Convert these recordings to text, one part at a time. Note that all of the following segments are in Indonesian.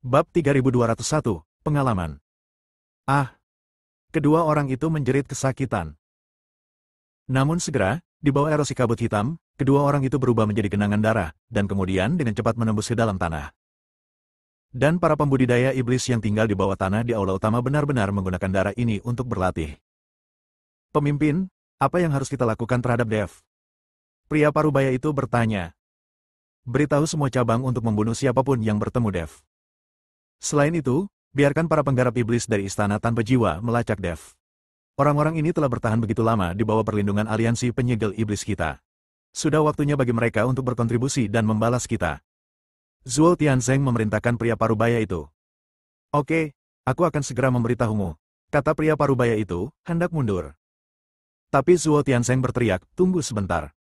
Bab 3201, Pengalaman. Ah! Kedua orang itu menjerit kesakitan. Namun segera, di bawah erosi kabut hitam, kedua orang itu berubah menjadi genangan darah, dan kemudian dengan cepat menembus ke dalam tanah. Dan para pembudidaya iblis yang tinggal di bawah tanah di aula utama benar-benar menggunakan darah ini untuk berlatih. Pemimpin, apa yang harus kita lakukan terhadap Dev? Pria parubaya itu bertanya. Beritahu semua cabang untuk membunuh siapapun yang bertemu Dev. Selain itu, biarkan para penggarap iblis dari istana tanpa jiwa melacak Dev. Orang-orang ini telah bertahan begitu lama di bawah perlindungan aliansi penyegel iblis kita. Sudah waktunya bagi mereka untuk berkontribusi dan membalas kita. Zhuo Tianzeng memerintahkan pria parubaya itu. Oke, aku akan segera memberitahumu, kata pria parubaya itu, hendak mundur. Tapi Zhuo Tianzeng berteriak, tunggu sebentar.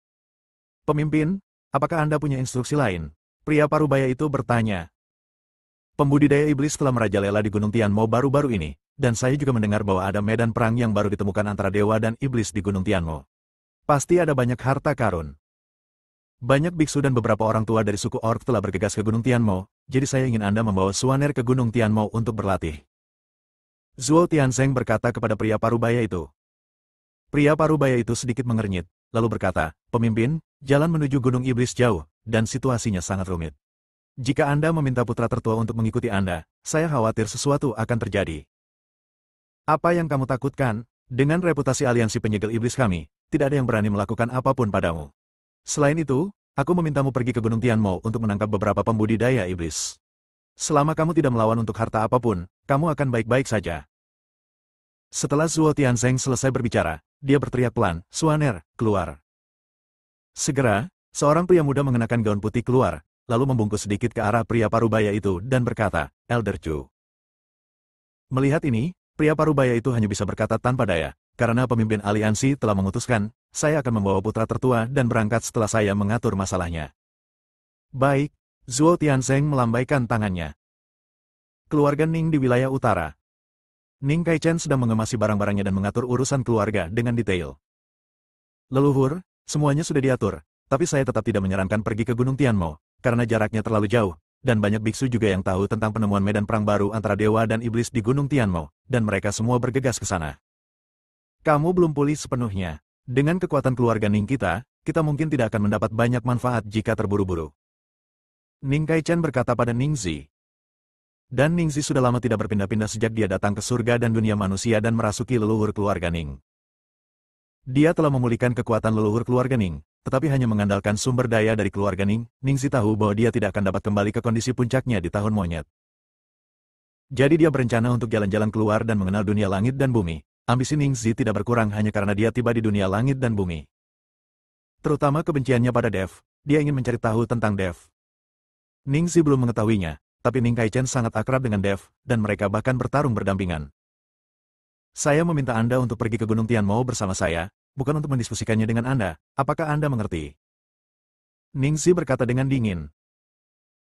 Pemimpin, apakah Anda punya instruksi lain? Pria parubaya itu bertanya. Pembudidaya iblis telah merajalela di Gunung Tianmo baru-baru ini, dan saya juga mendengar bahwa ada medan perang yang baru ditemukan antara dewa dan iblis di Gunung Tianmo. Pasti ada banyak harta karun. Banyak biksu dan beberapa orang tua dari suku Orc telah bergegas ke Gunung Tianmo, jadi saya ingin Anda membawa Suaner ke Gunung Tianmo untuk berlatih. Zhuo Tianzeng berkata kepada pria parubaya itu. Pria parubaya itu sedikit mengernyit, lalu berkata, Pemimpin, jalan menuju Gunung Iblis jauh, dan situasinya sangat rumit. Jika Anda meminta putra tertua untuk mengikuti Anda, saya khawatir sesuatu akan terjadi. Apa yang kamu takutkan? Dengan reputasi aliansi penyegel iblis kami, tidak ada yang berani melakukan apapun padamu. Selain itu, aku memintamu pergi ke Gunung Tianmo untuk menangkap beberapa pembudidaya iblis. Selama kamu tidak melawan untuk harta apapun, kamu akan baik-baik saja. Setelah Zhuo Tianzeng selesai berbicara, dia berteriak pelan, Suaner, keluar. Segera, seorang pria muda mengenakan gaun putih keluar, lalu membungkus sedikit ke arah pria parubaya itu dan berkata, Elder Chu. Melihat ini, pria parubaya itu hanya bisa berkata tanpa daya, karena pemimpin aliansi telah memutuskan, saya akan membawa putra tertua dan berangkat setelah saya mengatur masalahnya. Baik, Zhuo Tianzeng melambaikan tangannya. Keluarga Ning di wilayah utara. Ning Kaichen sedang mengemasi barang-barangnya dan mengatur urusan keluarga dengan detail. Leluhur, semuanya sudah diatur, tapi saya tetap tidak menyarankan pergi ke Gunung Tianmo, karena jaraknya terlalu jauh, dan banyak biksu juga yang tahu tentang penemuan medan perang baru antara dewa dan iblis di Gunung Tianmo, dan mereka semua bergegas ke sana. Kamu belum pulih sepenuhnya. Dengan kekuatan keluarga Ning kita mungkin tidak akan mendapat banyak manfaat jika terburu-buru. Ning Kaichen berkata pada Ning Zi. Dan Ning Zi sudah lama tidak berpindah-pindah sejak dia datang ke surga dan dunia manusia dan merasuki leluhur keluarga Ning. Dia telah memulihkan kekuatan leluhur keluarga Ning, tetapi hanya mengandalkan sumber daya dari keluarga Ning. Ning Zi tahu bahwa dia tidak akan dapat kembali ke kondisi puncaknya di tahun monyet. Jadi dia berencana untuk jalan-jalan keluar dan mengenal dunia langit dan bumi. Ambisi Ning Zi tidak berkurang hanya karena dia tiba di dunia langit dan bumi. Terutama kebenciannya pada Dev, dia ingin mencari tahu tentang Dev. Ning Zi belum mengetahuinya, tapi Ning Kaichen sangat akrab dengan Dev, dan mereka bahkan bertarung berdampingan. Saya meminta Anda untuk pergi ke Gunung Tianmo bersama saya, bukan untuk mendiskusikannya dengan Anda, apakah Anda mengerti? Ning Zi berkata dengan dingin.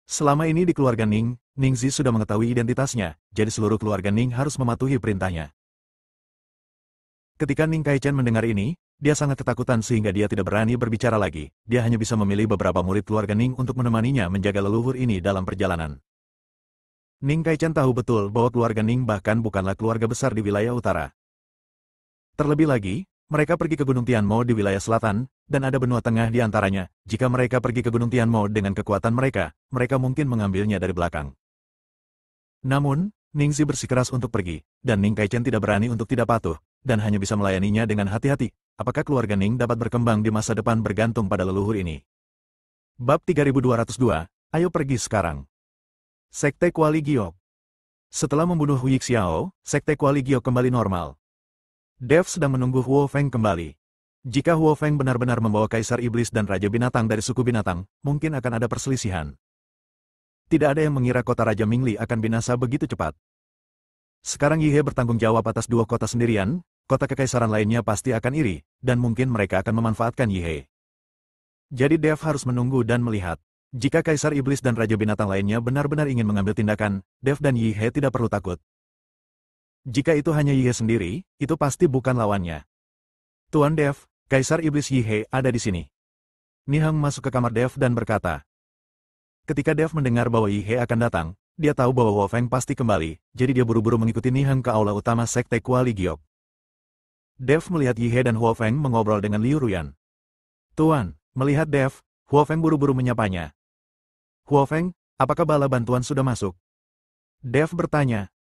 Selama ini di keluarga Ning, Ning Zi sudah mengetahui identitasnya, jadi seluruh keluarga Ning harus mematuhi perintahnya. Ketika Ning Kaichen mendengar ini, dia sangat ketakutan sehingga dia tidak berani berbicara lagi. Dia hanya bisa memilih beberapa murid keluarga Ning untuk menemaninya menjaga leluhur ini dalam perjalanan. Ning Kaichen tahu betul bahwa keluarga Ning bahkan bukanlah keluarga besar di wilayah utara. Terlebih lagi, mereka pergi ke Gunung Tianmo di wilayah selatan, dan ada benua tengah di antaranya. Jika mereka pergi ke Gunung Tianmo dengan kekuatan mereka, mereka mungkin mengambilnya dari belakang. Namun, Ning Zi bersikeras untuk pergi, dan Ning Kaichen tidak berani untuk tidak patuh, dan hanya bisa melayaninya dengan hati-hati. Apakah keluarga Ning dapat berkembang di masa depan bergantung pada leluhur ini? Bab 3202, ayo pergi sekarang. Sekte Kuali Giok. Setelah membunuh Hu Yixiao, Sekte Kuali Giok kembali normal. Dev sedang menunggu Huo Feng kembali. Jika Huo Feng benar-benar membawa Kaisar Iblis dan Raja Binatang dari suku binatang, mungkin akan ada perselisihan. Tidak ada yang mengira kota Raja Mingli akan binasa begitu cepat. Sekarang Yihe bertanggung jawab atas dua kota sendirian, kota kekaisaran lainnya pasti akan iri, dan mungkin mereka akan memanfaatkan Yihe. Jadi Dev harus menunggu dan melihat. Jika Kaisar Iblis dan Raja Binatang lainnya benar-benar ingin mengambil tindakan, Dev dan Yihe tidak perlu takut. Jika itu hanya Yihe sendiri, itu pasti bukan lawannya. Tuan Dev, Kaisar Iblis Yihe ada di sini. Nihang masuk ke kamar Dev dan berkata. Ketika Dev mendengar bahwa Yihe akan datang, dia tahu bahwa Huo Feng pasti kembali, jadi dia buru-buru mengikuti Niheng ke aula utama Sekte Kuali Giok. Dev melihat Yi He dan Huo Feng mengobrol dengan Liu Ruyan. Tuan, melihat Dev, Huo Feng buru-buru menyapanya. Huo Feng, apakah bala bantuan sudah masuk? Dev bertanya.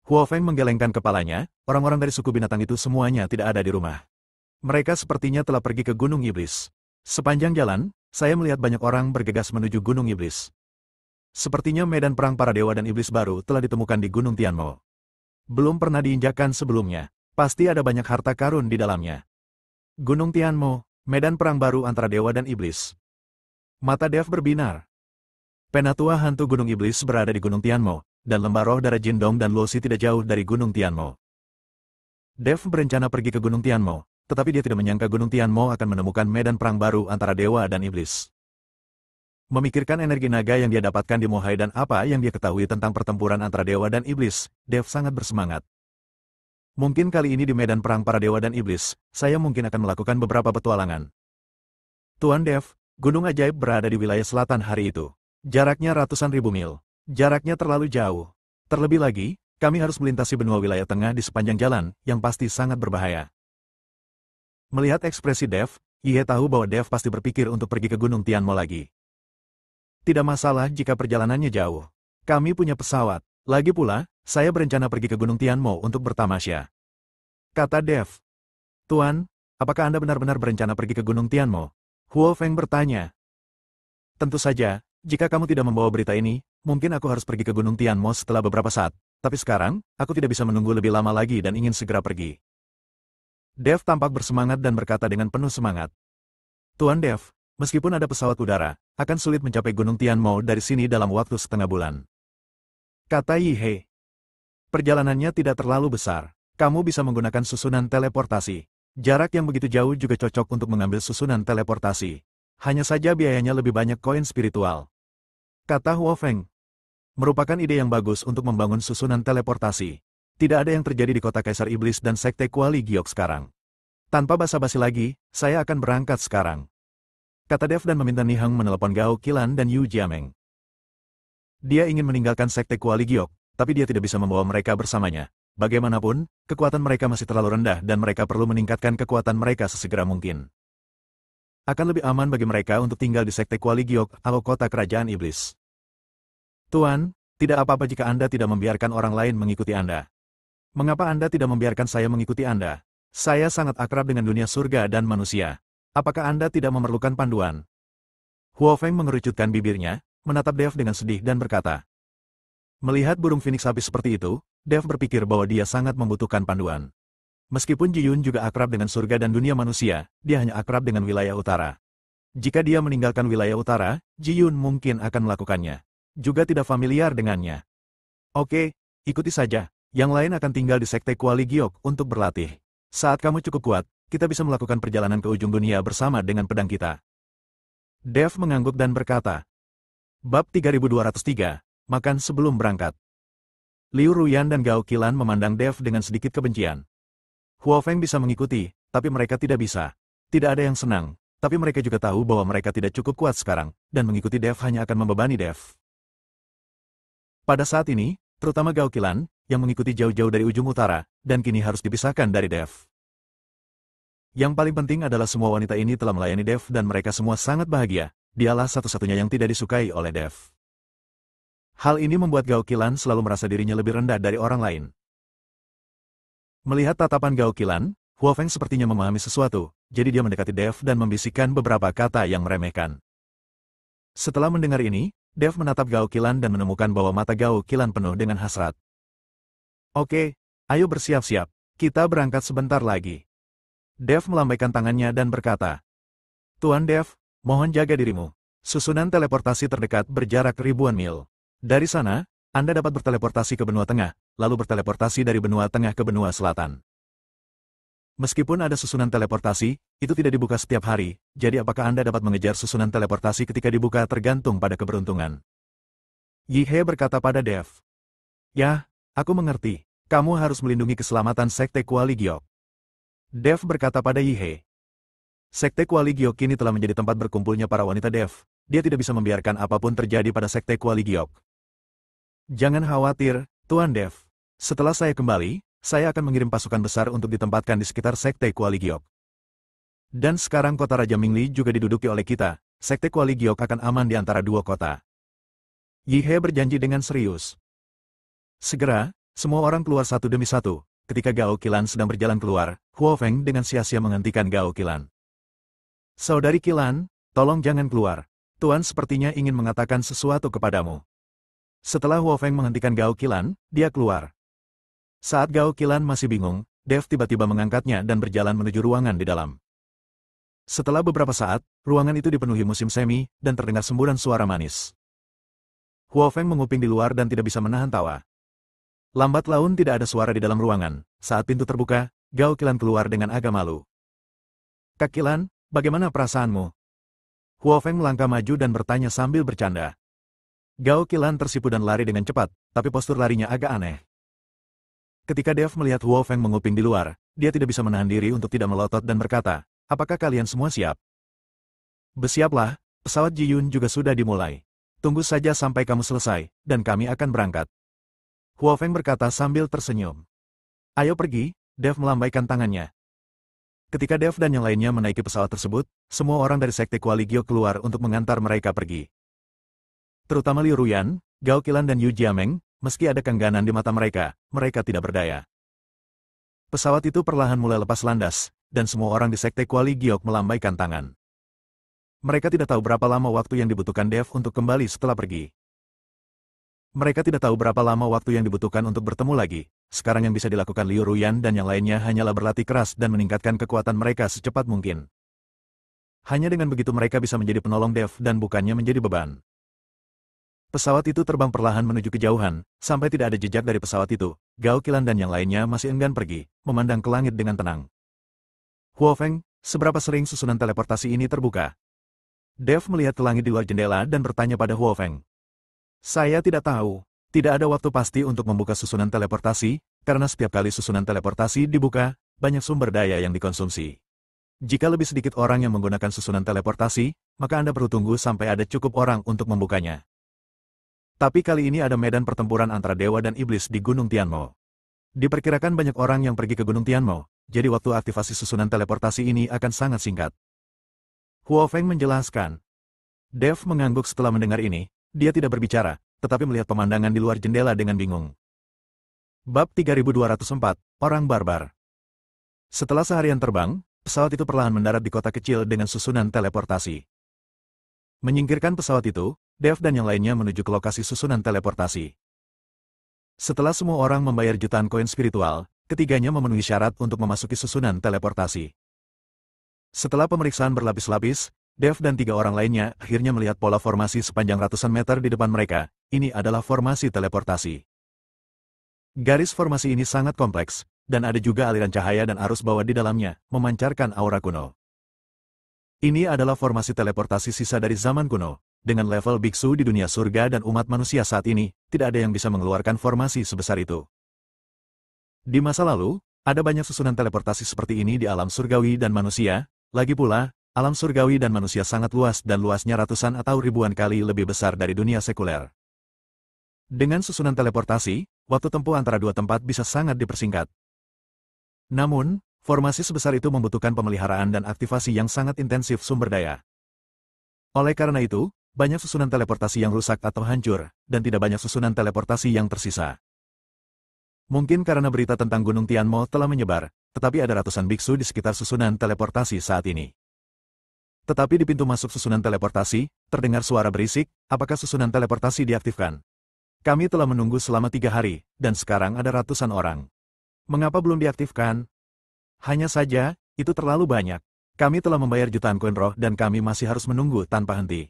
Huo Feng menggelengkan kepalanya, orang-orang dari suku binatang itu semuanya tidak ada di rumah. Mereka sepertinya telah pergi ke Gunung Iblis. Sepanjang jalan, saya melihat banyak orang bergegas menuju Gunung Iblis. Sepertinya medan perang para dewa dan iblis baru telah ditemukan di Gunung Tianmo. Belum pernah diinjakkan sebelumnya, pasti ada banyak harta karun di dalamnya. Gunung Tianmo, medan perang baru antara dewa dan iblis. Mata Dev berbinar. Penatua hantu Gunung Iblis berada di Gunung Tianmo, dan lembah roh darah Jindong dan Luosi tidak jauh dari Gunung Tianmo. Dev berencana pergi ke Gunung Tianmo, tetapi dia tidak menyangka Gunung Tianmo akan menemukan medan perang baru antara dewa dan iblis. Memikirkan energi naga yang dia dapatkan di Mohai dan apa yang dia ketahui tentang pertempuran antara dewa dan iblis, Dev sangat bersemangat. Mungkin kali ini di medan perang para dewa dan iblis, saya mungkin akan melakukan beberapa petualangan. Tuan Dev, gunung ajaib berada di wilayah selatan hari itu. Jaraknya ratusan ribu mil. Jaraknya terlalu jauh. Terlebih lagi, kami harus melintasi benua wilayah tengah di sepanjang jalan, yang pasti sangat berbahaya. Melihat ekspresi Dev, Yi He tahu bahwa Dev pasti berpikir untuk pergi ke Gunung Tianmo lagi. Tidak masalah jika perjalanannya jauh. Kami punya pesawat. Lagi pula, saya berencana pergi ke Gunung Tianmo untuk bertamasya. Kata Dev. Tuan, apakah Anda benar-benar berencana pergi ke Gunung Tianmo? Huo Feng bertanya. Tentu saja, jika kamu tidak membawa berita ini, mungkin aku harus pergi ke Gunung Tianmo setelah beberapa saat. Tapi sekarang, aku tidak bisa menunggu lebih lama lagi dan ingin segera pergi. Dev tampak bersemangat dan berkata dengan penuh semangat. Tuan Dev, meskipun ada pesawat udara, akan sulit mencapai Gunung Tianmo dari sini dalam waktu setengah bulan. Kata Yi He. Perjalanannya tidak terlalu besar. Kamu bisa menggunakan susunan teleportasi. Jarak yang begitu jauh juga cocok untuk mengambil susunan teleportasi. Hanya saja biayanya lebih banyak koin spiritual. Kata Huo Feng. Merupakan ide yang bagus untuk membangun susunan teleportasi. Tidak ada yang terjadi di kota Kaisar Iblis dan Sekte Kuali Giok sekarang. Tanpa basa-basi lagi, saya akan berangkat sekarang. Kata Dev dan meminta Niheng menelepon Gao Qilan dan Yu Jiameng. Dia ingin meninggalkan Sekte Kuali Giok, tapi dia tidak bisa membawa mereka bersamanya. Bagaimanapun, kekuatan mereka masih terlalu rendah dan mereka perlu meningkatkan kekuatan mereka sesegera mungkin. Akan lebih aman bagi mereka untuk tinggal di Sekte Kuali Giok atau kota kerajaan iblis. Tuan, tidak apa-apa jika Anda tidak membiarkan orang lain mengikuti Anda. Mengapa Anda tidak membiarkan saya mengikuti Anda? Saya sangat akrab dengan dunia surga dan manusia. Apakah Anda tidak memerlukan panduan? Huo Feng mengerucutkan bibirnya, menatap Dev dengan sedih dan berkata. Melihat burung phoenix api seperti itu, Dev berpikir bahwa dia sangat membutuhkan panduan. Meskipun Ji Yun juga akrab dengan surga dan dunia manusia, dia hanya akrab dengan wilayah utara. Jika dia meninggalkan wilayah utara, Ji Yun mungkin akan melakukannya. Juga tidak familiar dengannya. Oke, ikuti saja. Yang lain akan tinggal di Sekte Kuali Giok untuk berlatih. Saat kamu cukup kuat, kita bisa melakukan perjalanan ke ujung dunia bersama dengan pedang kita. Dev mengangguk dan berkata. Bab 3203, makan sebelum berangkat. Liu Ruyan dan Gao Qilan memandang Dev dengan sedikit kebencian. Huo Feng bisa mengikuti, tapi mereka tidak bisa. Tidak ada yang senang, tapi mereka juga tahu bahwa mereka tidak cukup kuat sekarang, dan mengikuti Dev hanya akan membebani Dev. Pada saat ini, terutama Gao Qilan, yang mengikuti jauh-jauh dari ujung utara, dan kini harus dipisahkan dari Dev. Yang paling penting adalah semua wanita ini telah melayani Dev dan mereka semua sangat bahagia. Dialah satu-satunya yang tidak disukai oleh Dev. Hal ini membuat Gao Qilan selalu merasa dirinya lebih rendah dari orang lain. Melihat tatapan Gao Qilan, Huo Feng sepertinya memahami sesuatu, jadi dia mendekati Dev dan membisikkan beberapa kata yang meremehkan. Setelah mendengar ini, Dev menatap Gao Qilan dan menemukan bahwa mata Gao Qilan penuh dengan hasrat. Oke, ayo bersiap-siap, kita berangkat sebentar lagi. Dev melambaikan tangannya dan berkata, Tuan Dev, mohon jaga dirimu. Susunan teleportasi terdekat berjarak ribuan mil. Dari sana, Anda dapat berteleportasi ke benua tengah, lalu berteleportasi dari benua tengah ke benua selatan. Meskipun ada susunan teleportasi, itu tidak dibuka setiap hari, jadi apakah Anda dapat mengejar susunan teleportasi ketika dibuka tergantung pada keberuntungan. Yi He berkata pada Dev. Ya, aku mengerti. Kamu harus melindungi keselamatan Sekte Kuali Giok. Dev berkata pada Yi He. Sekte Kuali Giok kini telah menjadi tempat berkumpulnya para wanita Dev. Dia tidak bisa membiarkan apapun terjadi pada Sekte Kuali Giok. Jangan khawatir, Tuan Dev. Setelah saya kembali, saya akan mengirim pasukan besar untuk ditempatkan di sekitar Sekte Kuali Giok. Dan sekarang kota Raja Mingli juga diduduki oleh kita. Sekte Kuali Giok akan aman di antara dua kota. Yi He berjanji dengan serius. Segera, semua orang keluar satu demi satu. Ketika Gao Qilan sedang berjalan keluar, Huo Feng dengan sia-sia menghentikan Gao Qilan. Saudari Qilan, tolong jangan keluar. Tuan sepertinya ingin mengatakan sesuatu kepadamu. Setelah Huo Feng menghentikan Gao Qilan, dia keluar. Saat Gao Qilan masih bingung, Dev tiba-tiba mengangkatnya dan berjalan menuju ruangan di dalam. Setelah beberapa saat, ruangan itu dipenuhi musim semi, dan terdengar semburan suara manis. Huo Feng menguping di luar dan tidak bisa menahan tawa. Lambat laun tidak ada suara di dalam ruangan. Saat pintu terbuka, Gao Qilan keluar dengan agak malu. Kak Qilan, bagaimana perasaanmu? Huo Feng melangkah maju dan bertanya sambil bercanda. Gao Qilan tersipu dan lari dengan cepat, tapi postur larinya agak aneh. Ketika Dev melihat Huo Feng menguping di luar, dia tidak bisa menahan diri untuk tidak melotot dan berkata, apakah kalian semua siap? Bersiaplah, pesawat Ji Yun juga sudah dimulai. Tunggu saja sampai kamu selesai, dan kami akan berangkat. Huo Feng berkata sambil tersenyum. Ayo pergi, Dev melambaikan tangannya. Ketika Dev dan yang lainnya menaiki pesawat tersebut, semua orang dari Sekte Kuali Giok keluar untuk mengantar mereka pergi. Terutama Liu Ruyan, Gao Qilan dan Yu Jiameng, meski ada keengganan di mata mereka tidak berdaya. Pesawat itu perlahan mulai lepas landas, dan semua orang di Sekte Kuali Giok melambaikan tangan. Mereka tidak tahu berapa lama waktu yang dibutuhkan Dev untuk kembali setelah pergi. Mereka tidak tahu berapa lama waktu yang dibutuhkan untuk bertemu lagi. Sekarang yang bisa dilakukan Liu Ruyan dan yang lainnya hanyalah berlatih keras dan meningkatkan kekuatan mereka secepat mungkin. Hanya dengan begitu mereka bisa menjadi penolong Dev dan bukannya menjadi beban. Pesawat itu terbang perlahan menuju kejauhan, sampai tidak ada jejak dari pesawat itu. Gao Qilan dan yang lainnya masih enggan pergi, memandang ke langit dengan tenang. Huo Feng, seberapa sering susunan teleportasi ini terbuka? Dev melihat ke langit di luar jendela dan bertanya pada Huo Feng. Saya tidak tahu. Tidak ada waktu pasti untuk membuka susunan teleportasi, karena setiap kali susunan teleportasi dibuka, banyak sumber daya yang dikonsumsi. Jika lebih sedikit orang yang menggunakan susunan teleportasi, maka Anda perlu tunggu sampai ada cukup orang untuk membukanya. Tapi kali ini ada medan pertempuran antara dewa dan iblis di Gunung Tianmo. Diperkirakan banyak orang yang pergi ke Gunung Tianmo, jadi waktu aktivasi susunan teleportasi ini akan sangat singkat. Huo Feng menjelaskan. Dev mengangguk setelah mendengar ini, dia tidak berbicara, tetapi melihat pemandangan di luar jendela dengan bingung. Bab 3204, Orang Barbar. Setelah seharian terbang, pesawat itu perlahan mendarat di kota kecil dengan susunan teleportasi. Menyingkirkan pesawat itu, Dev dan yang lainnya menuju ke lokasi susunan teleportasi. Setelah semua orang membayar jutaan koin spiritual, ketiganya memenuhi syarat untuk memasuki susunan teleportasi. Setelah pemeriksaan berlapis-lapis, Dev dan 3 orang lainnya akhirnya melihat pola formasi sepanjang ratusan meter di depan mereka. Ini adalah formasi teleportasi. Garis formasi ini sangat kompleks, dan ada juga aliran cahaya dan arus bawah di dalamnya, memancarkan aura kuno. Ini adalah formasi teleportasi sisa dari zaman kuno. Dengan level biksu di dunia surga dan umat manusia saat ini, tidak ada yang bisa mengeluarkan formasi sebesar itu. Di masa lalu, ada banyak susunan teleportasi seperti ini di alam surgawi dan manusia. Lagi pula, alam surgawi dan manusia sangat luas dan luasnya ratusan atau ribuan kali lebih besar dari dunia sekuler. Dengan susunan teleportasi, waktu tempuh antara dua tempat bisa sangat dipersingkat. Namun, formasi sebesar itu membutuhkan pemeliharaan dan aktivasi yang sangat intensif sumber daya. Oleh karena itu, banyak susunan teleportasi yang rusak atau hancur, dan tidak banyak susunan teleportasi yang tersisa. Mungkin karena berita tentang Gunung Tianmo telah menyebar, tetapi ada ratusan biksu di sekitar susunan teleportasi saat ini. Tetapi di pintu masuk susunan teleportasi, terdengar suara berisik, apakah susunan teleportasi diaktifkan? Kami telah menunggu selama 3 hari, dan sekarang ada ratusan orang. Mengapa belum diaktifkan? Hanya saja, itu terlalu banyak. Kami telah membayar jutaan koin roh dan kami masih harus menunggu tanpa henti.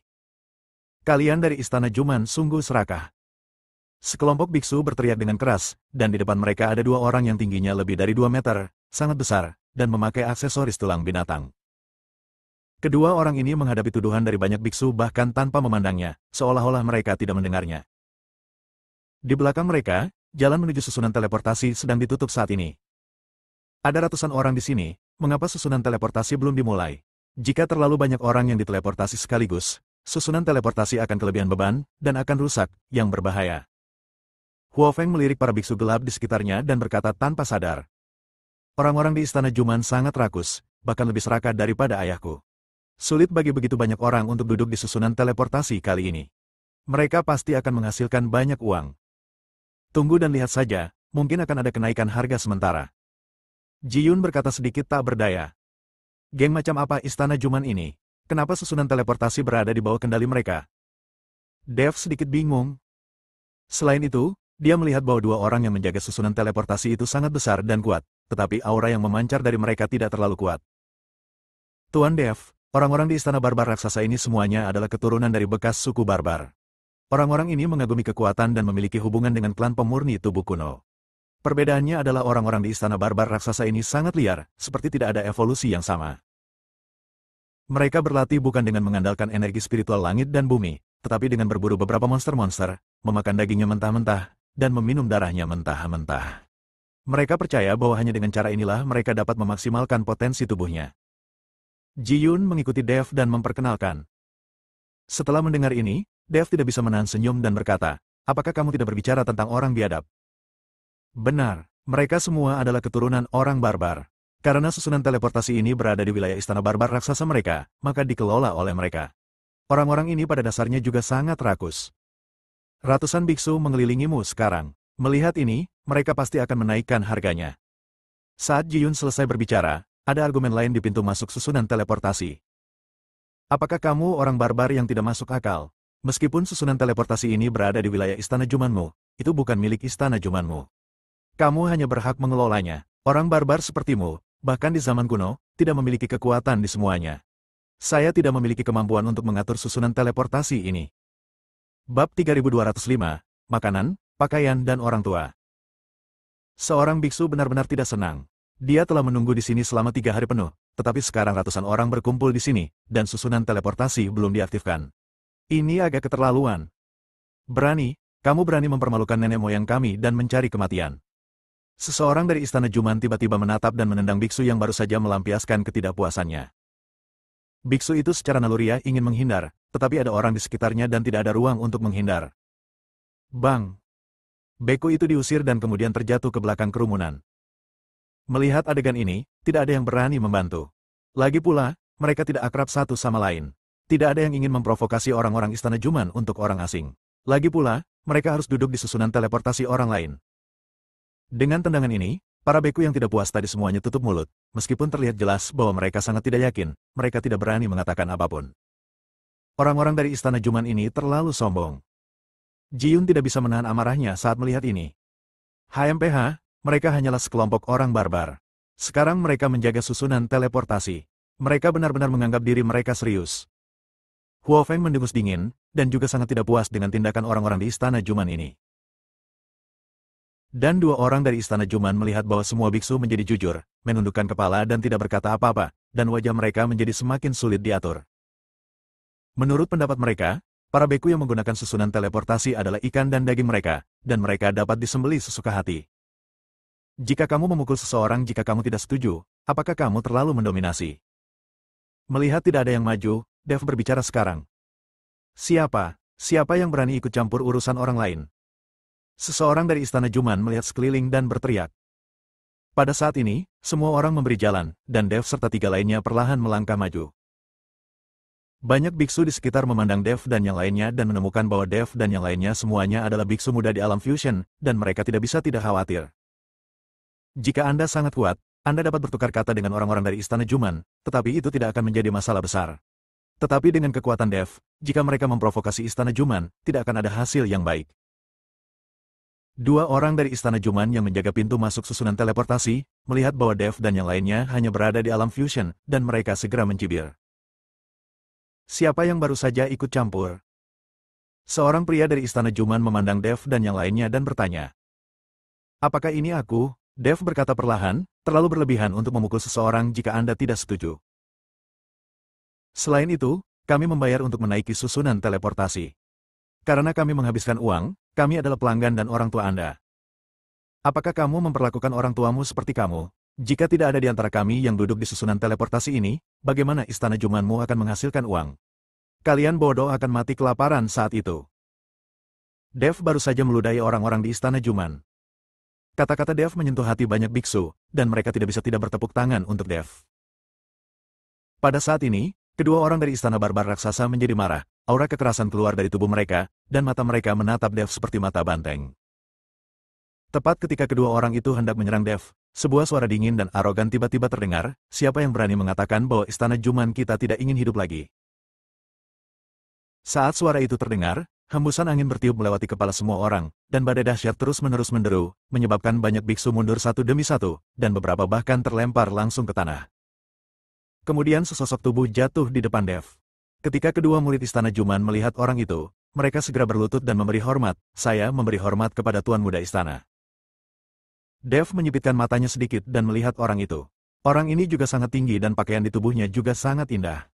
Kalian dari Istana Juman sungguh serakah. Sekelompok biksu berteriak dengan keras, dan di depan mereka ada 2 orang yang tingginya lebih dari 2 meter, sangat besar, dan memakai aksesoris tulang binatang. Kedua orang ini menghadapi tuduhan dari banyak biksu bahkan tanpa memandangnya, seolah-olah mereka tidak mendengarnya. Di belakang mereka, jalan menuju susunan teleportasi sedang ditutup saat ini. Ada ratusan orang di sini, mengapa susunan teleportasi belum dimulai? Jika terlalu banyak orang yang diteleportasi sekaligus, susunan teleportasi akan kelebihan beban, dan akan rusak, yang berbahaya. Huo Feng melirik para biksu gelap di sekitarnya dan berkata tanpa sadar. Orang-orang di Istana Juman sangat rakus, bahkan lebih serakah daripada ayahku. Sulit bagi begitu banyak orang untuk duduk di susunan teleportasi kali ini. Mereka pasti akan menghasilkan banyak uang. Tunggu dan lihat saja, mungkin akan ada kenaikan harga sementara. Ji Yun berkata sedikit tak berdaya. Geng macam apa Istana Juman ini? Kenapa susunan teleportasi berada di bawah kendali mereka? Dev sedikit bingung. Selain itu, dia melihat bahwa dua orang yang menjaga susunan teleportasi itu sangat besar dan kuat, tetapi aura yang memancar dari mereka tidak terlalu kuat. Tuan Dev, orang-orang di Istana Barbar Raksasa ini semuanya adalah keturunan dari bekas suku barbar. Orang-orang ini mengagumi kekuatan dan memiliki hubungan dengan klan pemurni tubuh kuno. Perbedaannya adalah orang-orang di Istana Barbar Raksasa ini sangat liar, seperti tidak ada evolusi yang sama. Mereka berlatih bukan dengan mengandalkan energi spiritual langit dan bumi, tetapi dengan berburu beberapa monster-monster, memakan dagingnya mentah-mentah, dan meminum darahnya mentah-mentah. Mereka percaya bahwa hanya dengan cara inilah mereka dapat memaksimalkan potensi tubuhnya. Ji Yun mengikuti Dev dan memperkenalkan. Setelah mendengar ini, Dev tidak bisa menahan senyum dan berkata, apakah kamu tidak berbicara tentang orang biadab? Benar, mereka semua adalah keturunan orang barbar. Karena susunan teleportasi ini berada di wilayah Istana Barbar Raksasa mereka, maka dikelola oleh mereka. Orang-orang ini pada dasarnya juga sangat rakus. Ratusan biksu mengelilingimu sekarang. Melihat ini, mereka pasti akan menaikkan harganya. Saat Ji Yun selesai berbicara, ada argumen lain di pintu masuk susunan teleportasi. Apakah kamu orang barbar yang tidak masuk akal? Meskipun susunan teleportasi ini berada di wilayah Istana Jumanmu, itu bukan milik Istana Jumanmu. Kamu hanya berhak mengelolanya. Orang barbar sepertimu, bahkan di zaman kuno, tidak memiliki kekuatan di semuanya. Saya tidak memiliki kemampuan untuk mengatur susunan teleportasi ini. Bab 3205, Makanan, Pakaian dan Orang Tua. Seorang biksu benar-benar tidak senang. Dia telah menunggu di sini selama 3 hari penuh, tetapi sekarang ratusan orang berkumpul di sini, dan susunan teleportasi belum diaktifkan. Ini agak keterlaluan. Kamu berani mempermalukan nenek moyang kami dan mencari kematian. Seseorang dari Istana Juman tiba-tiba menatap dan menendang biksu yang baru saja melampiaskan ketidakpuasannya. Biksu itu secara naluriah ingin menghindar, tetapi ada orang di sekitarnya dan tidak ada ruang untuk menghindar. Bang! Beku itu diusir dan kemudian terjatuh ke belakang kerumunan. Melihat adegan ini, tidak ada yang berani membantu. Lagi pula, mereka tidak akrab satu sama lain. Tidak ada yang ingin memprovokasi orang-orang Istana Juman untuk orang asing. Lagi pula, mereka harus duduk di susunan teleportasi orang lain. Dengan tendangan ini, para beku yang tidak puas tadi semuanya tutup mulut, meskipun terlihat jelas bahwa mereka sangat tidak yakin, mereka tidak berani mengatakan apapun. Orang-orang dari Istana Juman ini terlalu sombong. Ji Yun tidak bisa menahan amarahnya saat melihat ini. HMPH, mereka hanyalah sekelompok orang barbar. Sekarang mereka menjaga susunan teleportasi. Mereka benar-benar menganggap diri mereka serius. Huo Feng mendengus dingin, dan juga sangat tidak puas dengan tindakan orang-orang di Istana Juman ini. Dan dua orang dari Istana Juman melihat bahwa semua biksu menjadi jujur, menundukkan kepala dan tidak berkata apa-apa, dan wajah mereka menjadi semakin sulit diatur. Menurut pendapat mereka, para beku yang menggunakan susunan teleportasi adalah ikan dan daging mereka, dan mereka dapat disembelih sesuka hati. Jika kamu memukul seseorang jika kamu tidak setuju, apakah kamu terlalu mendominasi? Melihat tidak ada yang maju, Dev berbicara sekarang. Siapa yang berani ikut campur urusan orang lain? Seseorang dari Istana Juman melihat sekeliling dan berteriak. Pada saat ini, semua orang memberi jalan, dan Dev serta 3 lainnya perlahan melangkah maju. Banyak biksu di sekitar memandang Dev dan yang lainnya dan menemukan bahwa Dev dan yang lainnya semuanya adalah biksu muda di alam fusion, dan mereka tidak bisa tidak khawatir. Jika Anda sangat kuat, Anda dapat bertukar kata dengan orang-orang dari Istana Juman, tetapi itu tidak akan menjadi masalah besar. Tetapi dengan kekuatan Dev, jika mereka memprovokasi Istana Juman, tidak akan ada hasil yang baik. 2 orang dari Istana Juman yang menjaga pintu masuk susunan teleportasi, melihat bahwa Dev dan yang lainnya hanya berada di alam fusion, dan mereka segera mencibir. Siapa yang baru saja ikut campur? Seorang pria dari Istana Juman memandang Dev dan yang lainnya dan bertanya. Apakah ini aku? Dev berkata perlahan, terlalu berlebihan untuk memukul seseorang jika Anda tidak setuju. Selain itu, kami membayar untuk menaiki susunan teleportasi. Karena kami menghabiskan uang, kami adalah pelanggan dan orang tua Anda. Apakah kamu memperlakukan orang tuamu seperti kamu? Jika tidak ada di antara kami yang duduk di susunan teleportasi ini, bagaimana Istana Jumanmu akan menghasilkan uang? Kalian bodoh akan mati kelaparan saat itu. Dev baru saja meludahi orang-orang di Istana Juman. Kata-kata Dev menyentuh hati banyak biksu, dan mereka tidak bisa tidak bertepuk tangan untuk Dev. Pada saat ini, kedua orang dari Istana Barbar Raksasa menjadi marah, aura kekerasan keluar dari tubuh mereka, dan mata mereka menatap Dev seperti mata banteng. Tepat ketika kedua orang itu hendak menyerang Dev, sebuah suara dingin dan arogan tiba-tiba terdengar, siapa yang berani mengatakan bahwa Istana Juman kita tidak ingin hidup lagi. Saat suara itu terdengar, hembusan angin bertiup melewati kepala semua orang, dan badai dahsyat terus-menerus menderu, menyebabkan banyak biksu mundur satu demi satu, dan beberapa bahkan terlempar langsung ke tanah. Kemudian sesosok tubuh jatuh di depan Dev. Ketika kedua murid Istana Juman melihat orang itu, mereka segera berlutut dan memberi hormat, saya memberi hormat kepada Tuan Muda Istana. Dev menyipitkan matanya sedikit dan melihat orang itu. Orang ini juga sangat tinggi dan pakaian di tubuhnya juga sangat indah.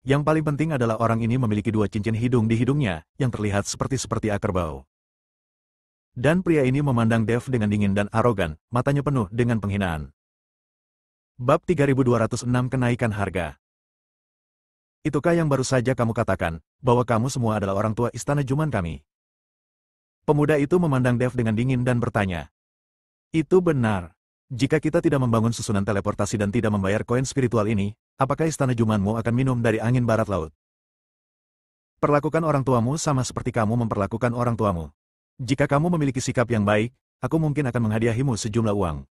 Yang paling penting adalah orang ini memiliki dua cincin hidung di hidungnya, yang terlihat seperti akar bau. Dan pria ini memandang Dev dengan dingin dan arogan, matanya penuh dengan penghinaan. Bab 3206 Kenaikan Harga. Itukah yang baru saja kamu katakan, bahwa kamu semua adalah orang tua Istana Juman kami? Pemuda itu memandang Dev dengan dingin dan bertanya. Itu benar. Jika kita tidak membangun susunan teleportasi dan tidak membayar koin spiritual ini, apakah Istana Jumanmu akan minum dari angin barat laut? Perlakukan orang tuamu sama seperti kamu memperlakukan orang tuamu. Jika kamu memiliki sikap yang baik, aku mungkin akan menghadiahimu sejumlah uang.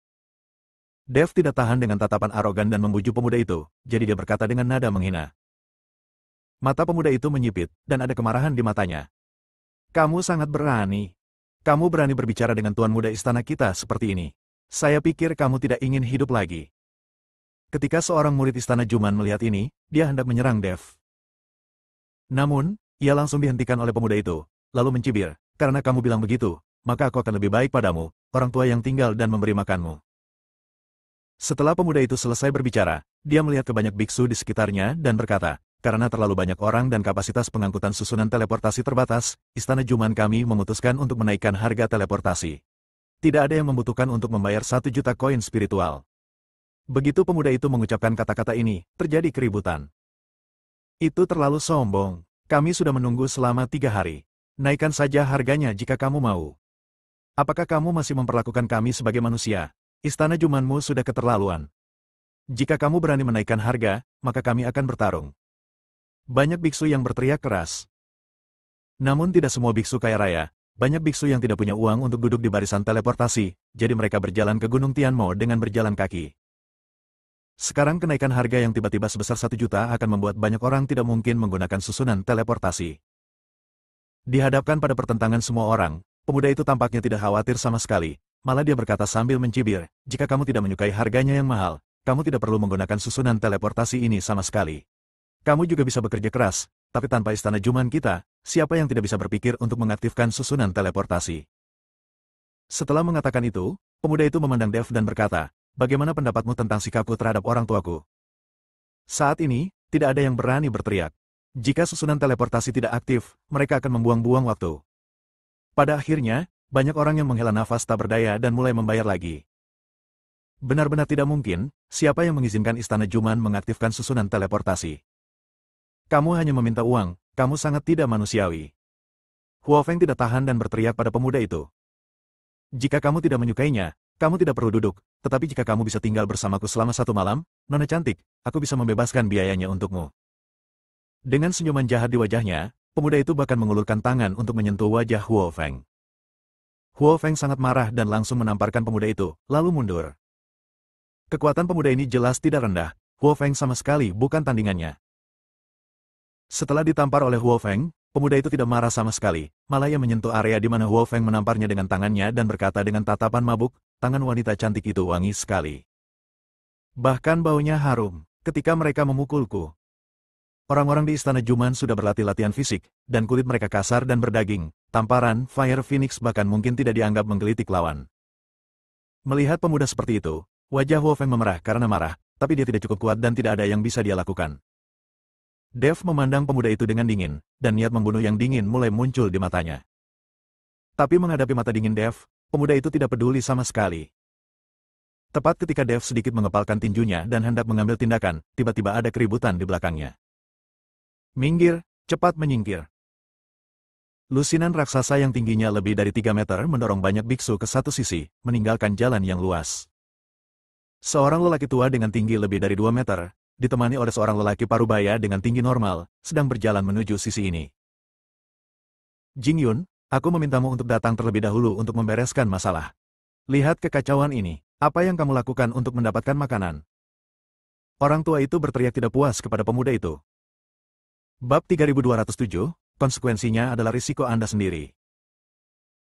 Dev tidak tahan dengan tatapan arogan dan membujuk pemuda itu, jadi dia berkata dengan nada menghina. Mata pemuda itu menyipit, dan ada kemarahan di matanya. Kamu sangat berani. Kamu berani berbicara dengan Tuan Muda Istana kita seperti ini. Saya pikir kamu tidak ingin hidup lagi. Ketika seorang murid Istana Juman melihat ini, dia hendak menyerang Dev. Namun, ia langsung dihentikan oleh pemuda itu, lalu mencibir, karena kamu bilang begitu, maka aku akan lebih baik padamu, orang tua yang tinggal dan memberi makanmu. Setelah pemuda itu selesai berbicara, dia melihat ke banyak biksu di sekitarnya dan berkata, karena terlalu banyak orang dan kapasitas pengangkutan susunan teleportasi terbatas, Istana Juman kami memutuskan untuk menaikkan harga teleportasi. Tidak ada yang membutuhkan untuk membayar 1 juta koin spiritual. Begitu pemuda itu mengucapkan kata-kata ini, terjadi keributan. Itu terlalu sombong. Kami sudah menunggu selama 3 hari. Naikkan saja harganya jika kamu mau. Apakah kamu masih memperlakukan kami sebagai manusia? Istana Jumanmu sudah keterlaluan. Jika kamu berani menaikkan harga, maka kami akan bertarung. Banyak biksu yang berteriak keras. Namun tidak semua biksu kaya raya. Banyak biksu yang tidak punya uang untuk duduk di barisan teleportasi, jadi mereka berjalan ke Gunung Tianmo dengan berjalan kaki. Sekarang kenaikan harga yang tiba-tiba sebesar 1 juta akan membuat banyak orang tidak mungkin menggunakan susunan teleportasi. Dihadapkan pada pertentangan semua orang, pemuda itu tampaknya tidak khawatir sama sekali. Malah dia berkata sambil mencibir, jika kamu tidak menyukai harganya yang mahal, kamu tidak perlu menggunakan susunan teleportasi ini sama sekali. Kamu juga bisa bekerja keras, tapi tanpa Istana Juman kita, siapa yang tidak bisa berpikir untuk mengaktifkan susunan teleportasi? Setelah mengatakan itu, pemuda itu memandang Dev dan berkata, bagaimana pendapatmu tentang sikapku terhadap orang tuaku? Saat ini, tidak ada yang berani berteriak. Jika susunan teleportasi tidak aktif, mereka akan membuang-buang waktu. Pada akhirnya, banyak orang yang menghela nafas tak berdaya dan mulai membayar lagi. Benar-benar tidak mungkin, siapa yang mengizinkan Istana Juman mengaktifkan susunan teleportasi? Kamu hanya meminta uang, kamu sangat tidak manusiawi. Huo Feng tidak tahan dan berteriak pada pemuda itu. Jika kamu tidak menyukainya, kamu tidak perlu duduk, tetapi jika kamu bisa tinggal bersamaku selama 1 malam, Nona cantik, aku bisa membebaskan biayanya untukmu. Dengan senyuman jahat di wajahnya, pemuda itu bahkan mengulurkan tangan untuk menyentuh wajah Huo Feng. Huo Feng sangat marah dan langsung menamparkan pemuda itu, lalu mundur. Kekuatan pemuda ini jelas tidak rendah, Huo Feng sama sekali bukan tandingannya. Setelah ditampar oleh Huo Feng, pemuda itu tidak marah sama sekali, malah ia menyentuh area di mana Huo Feng menamparnya dengan tangannya dan berkata dengan tatapan mabuk, tangan wanita cantik itu wangi sekali. Bahkan baunya harum, ketika mereka memukulku. Orang-orang di Istana Juman sudah berlatih latihan fisik, dan kulit mereka kasar dan berdaging. Tamparan, Fire Phoenix bahkan mungkin tidak dianggap menggelitik lawan. Melihat pemuda seperti itu, wajah Huo Feng memerah karena marah, tapi dia tidak cukup kuat dan tidak ada yang bisa dia lakukan. Dev memandang pemuda itu dengan dingin, dan niat membunuh yang dingin mulai muncul di matanya. Tapi menghadapi mata dingin Dev, pemuda itu tidak peduli sama sekali. Tepat ketika Dev sedikit mengepalkan tinjunya dan hendak mengambil tindakan, tiba-tiba ada keributan di belakangnya. Minggir, cepat menyingkir. Lusinan raksasa yang tingginya lebih dari 3 meter mendorong banyak biksu ke satu sisi, meninggalkan jalan yang luas. Seorang lelaki tua dengan tinggi lebih dari 2 meter, ditemani oleh seorang lelaki parubaya dengan tinggi normal, sedang berjalan menuju sisi ini. Jingyun, aku memintamu untuk datang terlebih dahulu untuk membereskan masalah. Lihat kekacauan ini, apa yang kamu lakukan untuk mendapatkan makanan? Orang tua itu berteriak tidak puas kepada pemuda itu. Bab 3207, konsekuensinya adalah risiko Anda sendiri.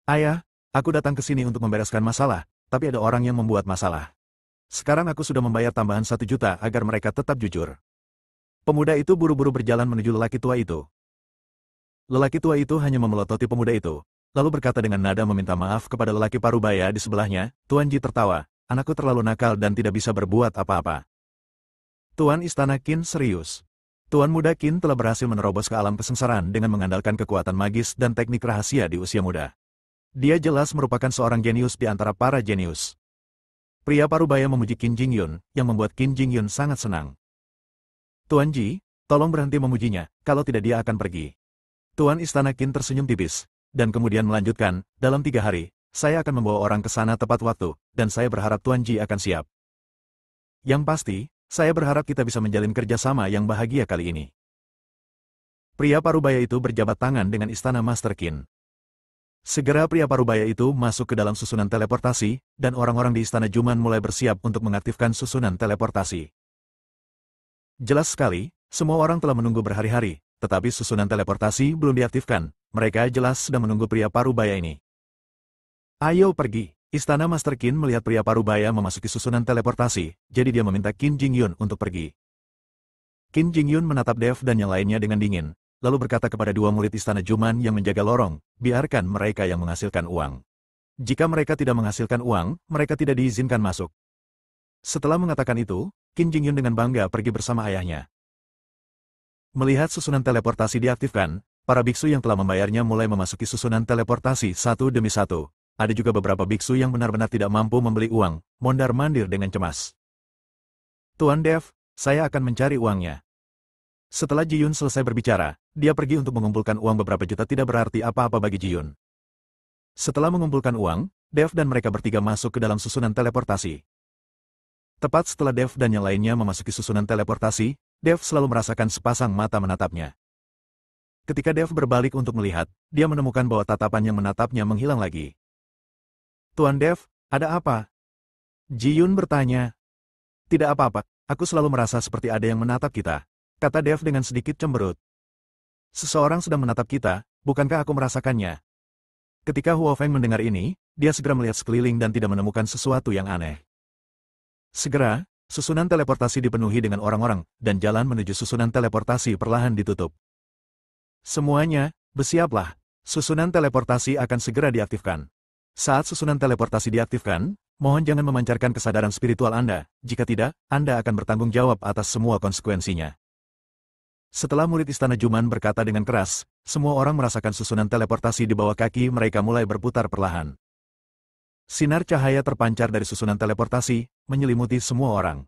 Ayah, aku datang ke sini untuk membereskan masalah, tapi ada orang yang membuat masalah. Sekarang aku sudah membayar tambahan 1 juta agar mereka tetap jujur. Pemuda itu buru-buru berjalan menuju lelaki tua itu. Lelaki tua itu hanya memelototi pemuda itu, lalu berkata dengan nada meminta maaf kepada lelaki parubaya di sebelahnya. Tuan Ji tertawa, anakku terlalu nakal dan tidak bisa berbuat apa-apa. Tuan Istana Qin serius. Tuan muda Qin telah berhasil menerobos ke alam kesengsaraan dengan mengandalkan kekuatan magis dan teknik rahasia di usia muda. Dia jelas merupakan seorang jenius di antara para jenius. Pria parubaya memuji Qin Jingyun, yang membuat Qin Jingyun sangat senang. Tuan Ji, tolong berhenti memujinya, kalau tidak dia akan pergi. Tuan Istana Qin tersenyum tipis, dan kemudian melanjutkan, dalam 3 hari, saya akan membawa orang ke sana tepat waktu, dan saya berharap Tuan Ji akan siap. Yang pasti, saya berharap kita bisa menjalin kerjasama yang bahagia kali ini. Pria parubaya itu berjabat tangan dengan Istana Master Qin. Segera pria parubaya itu masuk ke dalam susunan teleportasi, dan orang-orang di Istana Juman mulai bersiap untuk mengaktifkan susunan teleportasi. Jelas sekali, semua orang telah menunggu berhari-hari, tetapi susunan teleportasi belum diaktifkan. Mereka jelas sedang menunggu pria parubaya ini. Ayo pergi. Istana Master Qin melihat pria parubaya memasuki susunan teleportasi, jadi dia meminta Qin Jingyun untuk pergi. Qin Jingyun menatap Dev dan yang lainnya dengan dingin, lalu berkata kepada 2 murid Istana Juman yang menjaga lorong, biarkan mereka yang menghasilkan uang. Jika mereka tidak menghasilkan uang, mereka tidak diizinkan masuk. Setelah mengatakan itu, Qin Jingyun dengan bangga pergi bersama ayahnya. Melihat susunan teleportasi diaktifkan, para biksu yang telah membayarnya mulai memasuki susunan teleportasi satu demi satu. Ada juga beberapa biksu yang benar-benar tidak mampu membeli uang, mondar-mandir dengan cemas. Tuan Dev, saya akan mencari uangnya. Setelah Ji Yun selesai berbicara, dia pergi untuk mengumpulkan uang. Beberapa juta tidak berarti apa-apa bagi Ji Yun. Setelah mengumpulkan uang, Dev dan mereka bertiga masuk ke dalam susunan teleportasi. Tepat setelah Dev dan yang lainnya memasuki susunan teleportasi, Dev selalu merasakan sepasang mata menatapnya. Ketika Dev berbalik untuk melihat, dia menemukan bahwa tatapan yang menatapnya menghilang lagi. Tuan Dev, ada apa? Ji Yun bertanya. Tidak apa-apa, aku selalu merasa seperti ada yang menatap kita, kata Dev dengan sedikit cemberut. Seseorang sedang menatap kita, bukankah aku merasakannya? Ketika Huo Feng mendengar ini, dia segera melihat sekeliling dan tidak menemukan sesuatu yang aneh. Segera, susunan teleportasi dipenuhi dengan orang-orang, dan jalan menuju susunan teleportasi perlahan ditutup. Semuanya, bersiaplah, susunan teleportasi akan segera diaktifkan. Saat susunan teleportasi diaktifkan, mohon jangan memancarkan kesadaran spiritual Anda, jika tidak, Anda akan bertanggung jawab atas semua konsekuensinya. Setelah murid Istana Juman berkata dengan keras, semua orang merasakan susunan teleportasi di bawah kaki mereka mulai berputar perlahan. Sinar cahaya terpancar dari susunan teleportasi, menyelimuti semua orang.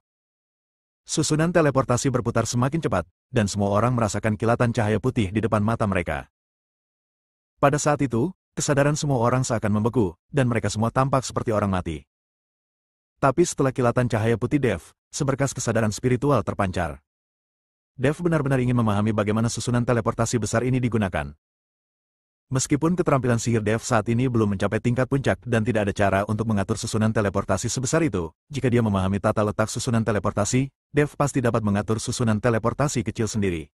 Susunan teleportasi berputar semakin cepat, dan semua orang merasakan kilatan cahaya putih di depan mata mereka. Pada saat itu, kesadaran semua orang seakan membeku, dan mereka semua tampak seperti orang mati. Tapi setelah kilatan cahaya putih Dev, seberkas kesadaran spiritual terpancar. Dev benar-benar ingin memahami bagaimana susunan teleportasi besar ini digunakan. Meskipun keterampilan sihir Dev saat ini belum mencapai tingkat puncak dan tidak ada cara untuk mengatur susunan teleportasi sebesar itu, jika dia memahami tata letak susunan teleportasi, Dev pasti dapat mengatur susunan teleportasi kecil sendiri.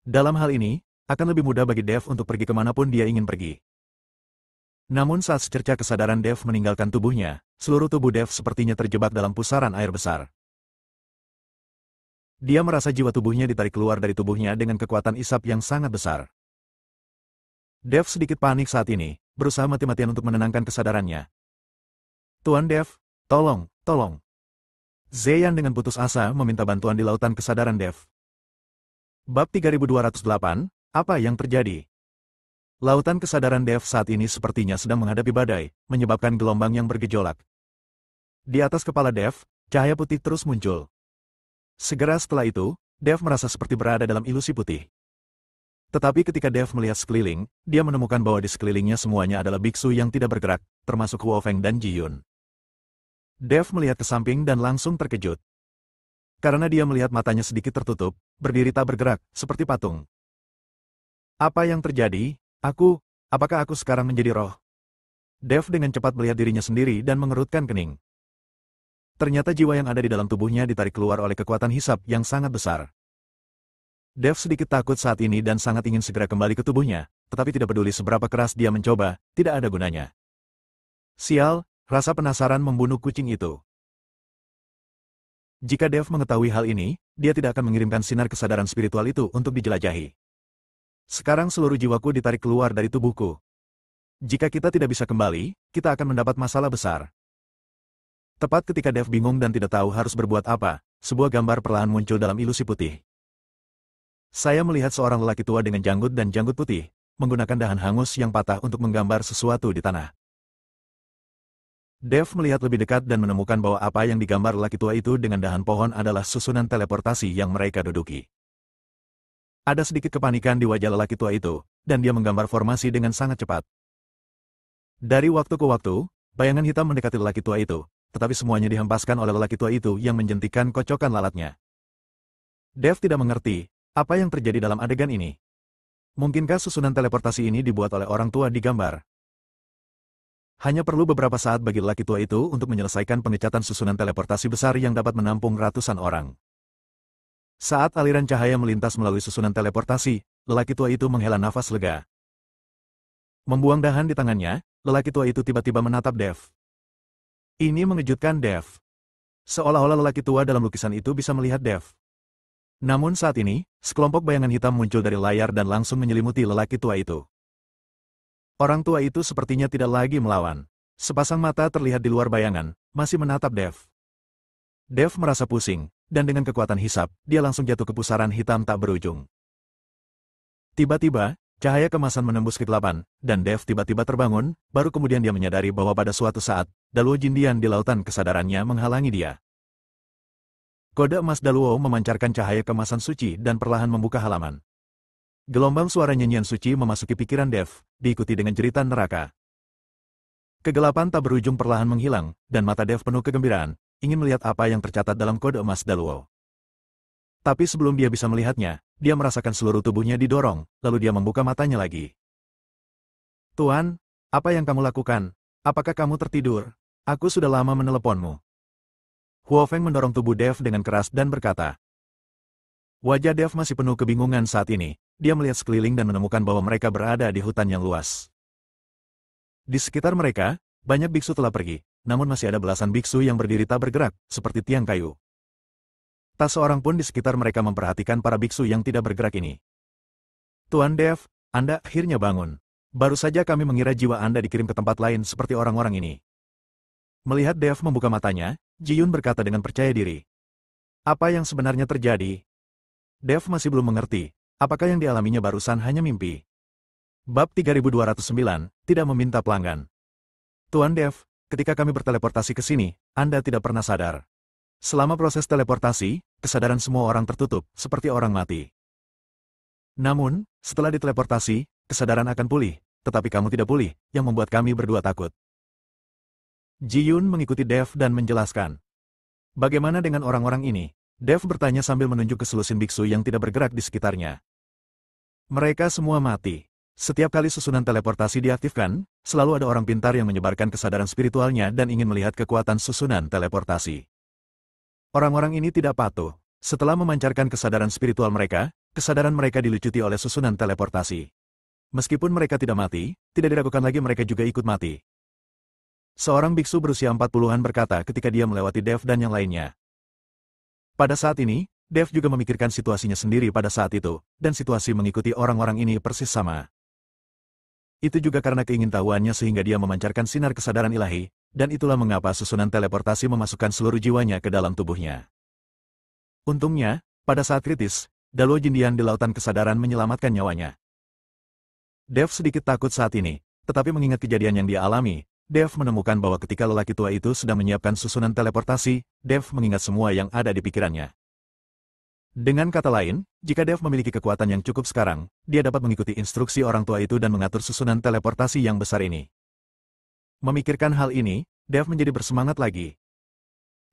Dalam hal ini, akan lebih mudah bagi Dev untuk pergi kemanapun dia ingin pergi. Namun saat secerca kesadaran Dev meninggalkan tubuhnya, seluruh tubuh Dev sepertinya terjebak dalam pusaran air besar. Dia merasa jiwa tubuhnya ditarik keluar dari tubuhnya dengan kekuatan isap yang sangat besar. Dev sedikit panik saat ini, berusaha mati-matian untuk menenangkan kesadarannya. Tuan Dev, tolong, tolong. Zeyan dengan putus asa meminta bantuan di lautan kesadaran Dev. Bab 3208, apa yang terjadi? Lautan kesadaran Dev saat ini sepertinya sedang menghadapi badai, menyebabkan gelombang yang bergejolak. Di atas kepala Dev, cahaya putih terus muncul. Segera setelah itu, Dev merasa seperti berada dalam ilusi putih. Tetapi ketika Dev melihat sekeliling, dia menemukan bahwa di sekelilingnya semuanya adalah biksu yang tidak bergerak, termasuk Huo Feng dan Ji Yun. Dev melihat ke samping dan langsung terkejut. Karena dia melihat matanya sedikit tertutup, berdiri tak bergerak, seperti patung. Apa yang terjadi? Apakah aku sekarang menjadi roh? Dev dengan cepat melihat dirinya sendiri dan mengerutkan kening. Ternyata jiwa yang ada di dalam tubuhnya ditarik keluar oleh kekuatan hisab yang sangat besar. Dev sedikit takut saat ini dan sangat ingin segera kembali ke tubuhnya, tetapi tidak peduli seberapa keras dia mencoba, tidak ada gunanya. Sial, rasa penasaran membunuh kucing itu. Jika Dev mengetahui hal ini, dia tidak akan mengirimkan sinar kesadaran spiritual itu untuk dijelajahi. Sekarang seluruh jiwaku ditarik keluar dari tubuhku. Jika kita tidak bisa kembali, kita akan mendapat masalah besar. Tepat ketika Dev bingung dan tidak tahu harus berbuat apa, sebuah gambar perlahan muncul dalam ilusi putih. Saya melihat seorang lelaki tua dengan janggut dan janggut putih, menggunakan dahan hangus yang patah untuk menggambar sesuatu di tanah. Dev melihat lebih dekat dan menemukan bahwa apa yang digambar lelaki tua itu dengan dahan pohon adalah susunan teleportasi yang mereka duduki. Ada sedikit kepanikan di wajah lelaki tua itu, dan dia menggambar formasi dengan sangat cepat. Dari waktu ke waktu, bayangan hitam mendekati lelaki tua itu, tetapi semuanya dihempaskan oleh lelaki tua itu yang menjentikan kocokan lalatnya. Dev tidak mengerti apa yang terjadi dalam adegan ini. Mungkinkah susunan teleportasi ini dibuat oleh orang tua di gambar? Hanya perlu beberapa saat bagi lelaki tua itu untuk menyelesaikan pengecatan susunan teleportasi besar yang dapat menampung ratusan orang. Saat aliran cahaya melintas melalui susunan teleportasi, lelaki tua itu menghela nafas lega. Membuang dahan di tangannya, lelaki tua itu tiba-tiba menatap Dev. Ini mengejutkan Dev. Seolah-olah lelaki tua dalam lukisan itu bisa melihat Dev. Namun saat ini, sekelompok bayangan hitam muncul dari layar dan langsung menyelimuti lelaki tua itu. Orang tua itu sepertinya tidak lagi melawan. Sepasang mata terlihat di luar bayangan, masih menatap Dev. Dev merasa pusing, dan dengan kekuatan hisab, dia langsung jatuh ke pusaran hitam tak berujung. Tiba-tiba, cahaya kemasan menembus kegelapan, dan Dev tiba-tiba terbangun, baru kemudian dia menyadari bahwa pada suatu saat, Daluo Jindian di lautan kesadarannya menghalangi dia. Kode emas Daluo memancarkan cahaya kemasan suci dan perlahan membuka halaman. Gelombang suara nyanyian suci memasuki pikiran Dev, diikuti dengan jeritan neraka. Kegelapan tak berujung perlahan menghilang, dan mata Dev penuh kegembiraan, ingin melihat apa yang tercatat dalam kode emas Daluo. Tapi sebelum dia bisa melihatnya, dia merasakan seluruh tubuhnya didorong, lalu dia membuka matanya lagi. Tuan, apa yang kamu lakukan? Apakah kamu tertidur? Aku sudah lama meneleponmu. Huo Feng mendorong tubuh Dev dengan keras dan berkata. Wajah Dev masih penuh kebingungan saat ini, dia melihat sekeliling dan menemukan bahwa mereka berada di hutan yang luas. Di sekitar mereka, banyak biksu telah pergi, namun masih ada belasan biksu yang berdiri tak bergerak, seperti tiang kayu. Tak seorang pun di sekitar mereka memperhatikan para biksu yang tidak bergerak ini. Tuan Dev, Anda akhirnya bangun. Baru saja kami mengira jiwa Anda dikirim ke tempat lain seperti orang-orang ini. Melihat Dev membuka matanya, Ji Yun berkata dengan percaya diri. Apa yang sebenarnya terjadi? Dev masih belum mengerti, apakah yang dialaminya barusan hanya mimpi. Bab 3209, tidak meminta pelanggan. Tuan Dev, ketika kami berteleportasi ke sini, Anda tidak pernah sadar. Selama proses teleportasi, kesadaran semua orang tertutup, seperti orang mati. Namun, setelah diteleportasi, kesadaran akan pulih, tetapi kamu tidak pulih, yang membuat kami berdua takut. Ji Yun mengikuti Dev dan menjelaskan. Bagaimana dengan orang-orang ini? Dev bertanya sambil menunjuk ke selusin biksu yang tidak bergerak di sekitarnya. Mereka semua mati. Setiap kali susunan teleportasi diaktifkan, selalu ada orang pintar yang menyebarkan kesadaran spiritualnya dan ingin melihat kekuatan susunan teleportasi. Orang-orang ini tidak patuh. Setelah memancarkan kesadaran spiritual mereka, kesadaran mereka dilucuti oleh susunan teleportasi. Meskipun mereka tidak mati, tidak diragukan lagi mereka juga ikut mati. Seorang biksu berusia 40-an berkata ketika dia melewati Dev dan yang lainnya. Pada saat ini, Dev juga memikirkan situasinya sendiri pada saat itu, dan situasi mengikuti orang-orang ini persis sama. Itu juga karena keingintahuannya sehingga dia memancarkan sinar kesadaran ilahi, dan itulah mengapa susunan teleportasi memasukkan seluruh jiwanya ke dalam tubuhnya. Untungnya, pada saat kritis, Daluo Jindian di lautan kesadaran menyelamatkan nyawanya. Dev sedikit takut saat ini, tetapi mengingat kejadian yang dia alami, Dev menemukan bahwa ketika lelaki tua itu sedang menyiapkan susunan teleportasi, Dev mengingat semua yang ada di pikirannya. Dengan kata lain, jika Dev memiliki kekuatan yang cukup sekarang, dia dapat mengikuti instruksi orang tua itu dan mengatur susunan teleportasi yang besar ini. Memikirkan hal ini, Dev menjadi bersemangat lagi.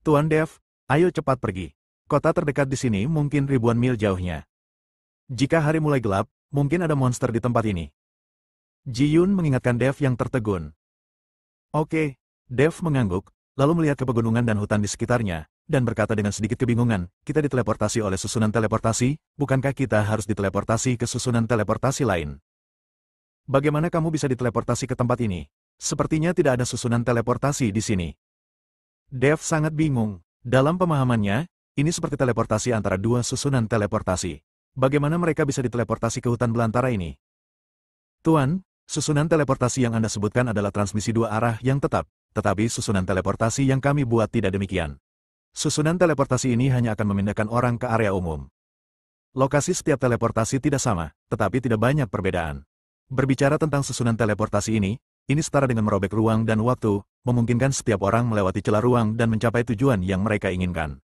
Tuan Dev, ayo cepat pergi. Kota terdekat di sini mungkin ribuan mil jauhnya. Jika hari mulai gelap, mungkin ada monster di tempat ini. Ji Yun mengingatkan Dev yang tertegun. Oke, Dev mengangguk, lalu melihat ke pegunungan dan hutan di sekitarnya, dan berkata dengan sedikit kebingungan, kita diteleportasi oleh susunan teleportasi, bukankah kita harus diteleportasi ke susunan teleportasi lain? Bagaimana kamu bisa diteleportasi ke tempat ini? Sepertinya tidak ada susunan teleportasi di sini. Dev sangat bingung. Dalam pemahamannya, ini seperti teleportasi antara dua susunan teleportasi. Bagaimana mereka bisa diteleportasi ke hutan belantara ini? Tuan, susunan teleportasi yang Anda sebutkan adalah transmisi dua arah yang tetap, tetapi susunan teleportasi yang kami buat tidak demikian. Susunan teleportasi ini hanya akan memindahkan orang ke area umum. Lokasi setiap teleportasi tidak sama, tetapi tidak banyak perbedaan. Berbicara tentang susunan teleportasi ini setara dengan merobek ruang dan waktu, memungkinkan setiap orang melewati celah ruang dan mencapai tujuan yang mereka inginkan.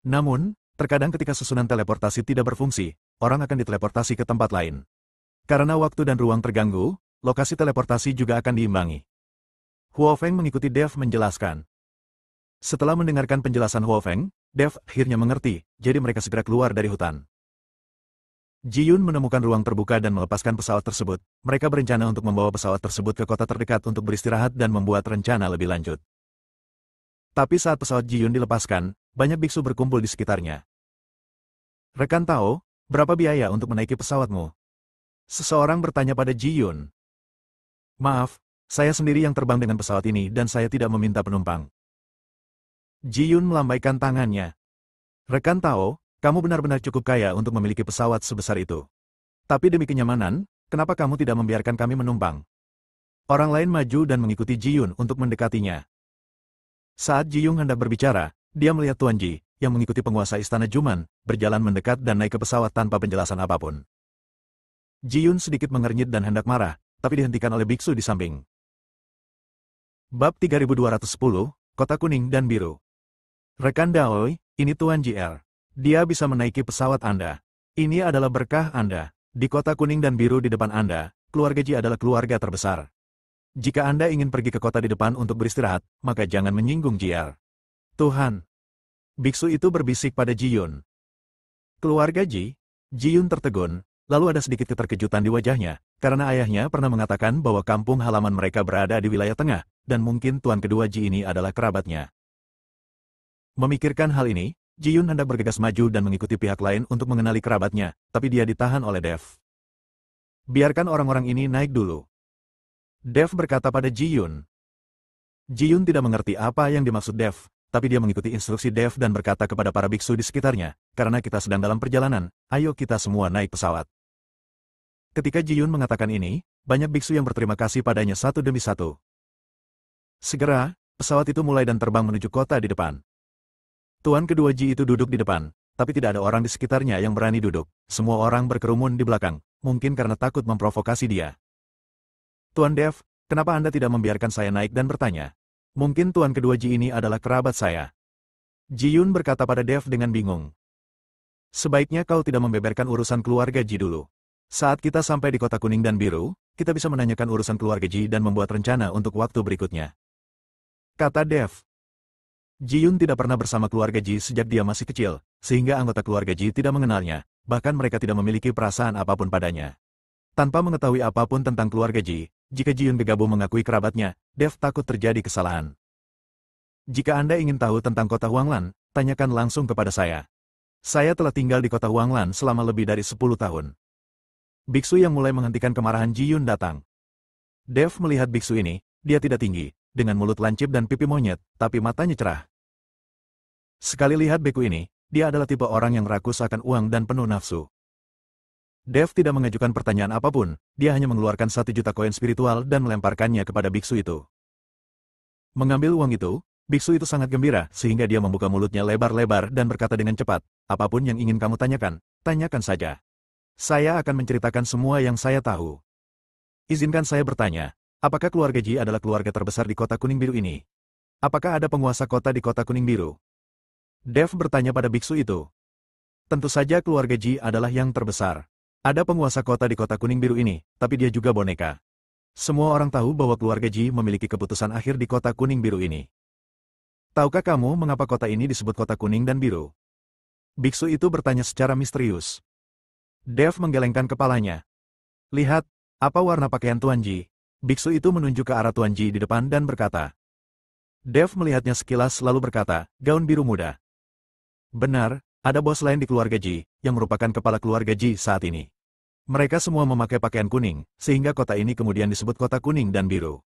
Namun, terkadang ketika susunan teleportasi tidak berfungsi, orang akan diteleportasi ke tempat lain. Karena waktu dan ruang terganggu, lokasi teleportasi juga akan diimbangi. Huo Feng mengikuti Dev menjelaskan. Setelah mendengarkan penjelasan Huo Feng, Dev akhirnya mengerti, jadi mereka segera keluar dari hutan. Ji Yun menemukan ruang terbuka dan melepaskan pesawat tersebut. Mereka berencana untuk membawa pesawat tersebut ke kota terdekat untuk beristirahat dan membuat rencana lebih lanjut. Tapi saat pesawat Ji Yun dilepaskan, banyak biksu berkumpul di sekitarnya. Rekan Tao, berapa biaya untuk menaiki pesawatmu? Seseorang bertanya pada Ji Yun. Maaf, saya sendiri yang terbang dengan pesawat ini dan saya tidak meminta penumpang. Ji Yun melambaikan tangannya. Rekan Tao, kamu benar-benar cukup kaya untuk memiliki pesawat sebesar itu. Tapi demi kenyamanan, kenapa kamu tidak membiarkan kami menumpang? Orang lain maju dan mengikuti Ji Yun untuk mendekatinya. Saat Ji Yun hendak berbicara, dia melihat Tuan Ji, yang mengikuti penguasa istana Juman, berjalan mendekat dan naik ke pesawat tanpa penjelasan apapun. Ji Yun sedikit mengernyit dan hendak marah, tapi dihentikan oleh biksu di samping. Bab 3210, Kota Kuning dan Biru. Rekan Daoi, ini Tuan JR. Dia bisa menaiki pesawat Anda. Ini adalah berkah Anda. Di Kota Kuning dan Biru di depan Anda, keluarga Ji adalah keluarga terbesar. Jika Anda ingin pergi ke kota di depan untuk beristirahat, maka jangan menyinggung JR. Tuhan. Biksu itu berbisik pada Ji Yun. Keluarga Ji? Ji Yun tertegun, lalu ada sedikit keterkejutan di wajahnya, karena ayahnya pernah mengatakan bahwa kampung halaman mereka berada di wilayah tengah, dan mungkin tuan kedua Ji ini adalah kerabatnya. Memikirkan hal ini, Ji Yun hendak bergegas maju dan mengikuti pihak lain untuk mengenali kerabatnya, tapi dia ditahan oleh Dev. Biarkan orang-orang ini naik dulu. Dev berkata pada Ji Yun. Ji Yun tidak mengerti apa yang dimaksud Dev, tapi dia mengikuti instruksi Dev dan berkata kepada para biksu di sekitarnya, karena kita sedang dalam perjalanan, ayo kita semua naik pesawat. Ketika Ji Yun mengatakan ini, banyak biksu yang berterima kasih padanya satu demi satu. Segera, pesawat itu mulai dan terbang menuju kota di depan. Tuan kedua Ji itu duduk di depan, tapi tidak ada orang di sekitarnya yang berani duduk. Semua orang berkerumun di belakang, mungkin karena takut memprovokasi dia. Tuan Dev, kenapa Anda tidak membiarkan saya naik dan bertanya? Mungkin tuan kedua Ji ini adalah kerabat saya. Ji Yun berkata pada Dev dengan bingung. Sebaiknya kau tidak membeberkan urusan keluarga Ji dulu. Saat kita sampai di Kota Kuning dan Biru, kita bisa menanyakan urusan keluarga Ji dan membuat rencana untuk waktu berikutnya. Kata Dev. Ji Yun tidak pernah bersama keluarga Ji sejak dia masih kecil, sehingga anggota keluarga Ji tidak mengenalnya, bahkan mereka tidak memiliki perasaan apapun padanya. Tanpa mengetahui apapun tentang keluarga Ji, jika Ji Yun gegabah mengakui kerabatnya, Dev takut terjadi kesalahan. Jika Anda ingin tahu tentang kota Huanglan, tanyakan langsung kepada saya. Saya telah tinggal di kota Huanglan selama lebih dari 10 tahun. Biksu yang mulai menghentikan kemarahan Ji Yun datang. Dev melihat biksu ini, dia tidak tinggi, dengan mulut lancip dan pipi monyet, tapi matanya cerah. Sekali lihat beku ini, dia adalah tipe orang yang rakus akan uang dan penuh nafsu. Dev tidak mengajukan pertanyaan apapun, dia hanya mengeluarkan 1 juta koin spiritual dan melemparkannya kepada biksu itu. Mengambil uang itu, biksu itu sangat gembira sehingga dia membuka mulutnya lebar-lebar dan berkata dengan cepat, apapun yang ingin kamu tanyakan, tanyakan saja. Saya akan menceritakan semua yang saya tahu. Izinkan saya bertanya, apakah keluarga Ji adalah keluarga terbesar di Kota Kuning Biru ini? Apakah ada penguasa kota di Kota Kuning Biru? Dev bertanya pada biksu itu. Tentu saja keluarga Ji adalah yang terbesar. Ada penguasa kota di kota kuning biru ini, tapi dia juga boneka. Semua orang tahu bahwa keluarga Ji memiliki keputusan akhir di kota kuning biru ini. Tahukah kamu mengapa kota ini disebut kota kuning dan biru? Biksu itu bertanya secara misterius. Dev menggelengkan kepalanya. Lihat, apa warna pakaian Tuan Ji? Biksu itu menunjuk ke arah Tuan Ji di depan dan berkata. Dev melihatnya sekilas lalu berkata, gaun biru muda. Benar, ada bos lain di keluarga Ji, yang merupakan kepala keluarga Ji saat ini. Mereka semua memakai pakaian kuning, sehingga kota ini kemudian disebut kota kuning dan biru.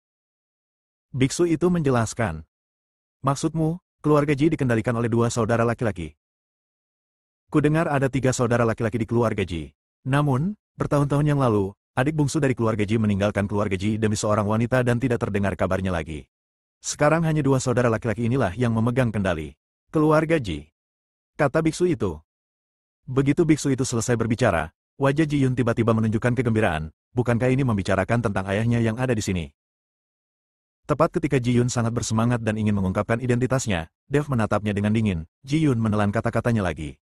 Biksu itu menjelaskan. Maksudmu, keluarga Ji dikendalikan oleh 2 saudara laki-laki. Kudengar ada 3 saudara laki-laki di keluarga Ji. Namun, bertahun-tahun yang lalu, adik bungsu dari keluarga Ji meninggalkan keluarga Ji demi seorang wanita dan tidak terdengar kabarnya lagi. Sekarang hanya 2 saudara laki-laki inilah yang memegang kendali. Keluarga Ji. Kata biksu itu. Begitu biksu itu selesai berbicara, wajah Ji Yun tiba-tiba menunjukkan kegembiraan. Bukankah ini membicarakan tentang ayahnya yang ada di sini? Tepat ketika Ji Yun sangat bersemangat dan ingin mengungkapkan identitasnya, Dev menatapnya dengan dingin. Ji Yun menelan kata-katanya lagi.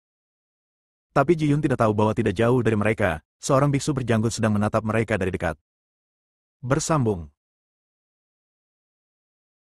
Tapi Ji Yun tidak tahu bahwa tidak jauh dari mereka, seorang biksu berjanggut sedang menatap mereka dari dekat. Bersambung.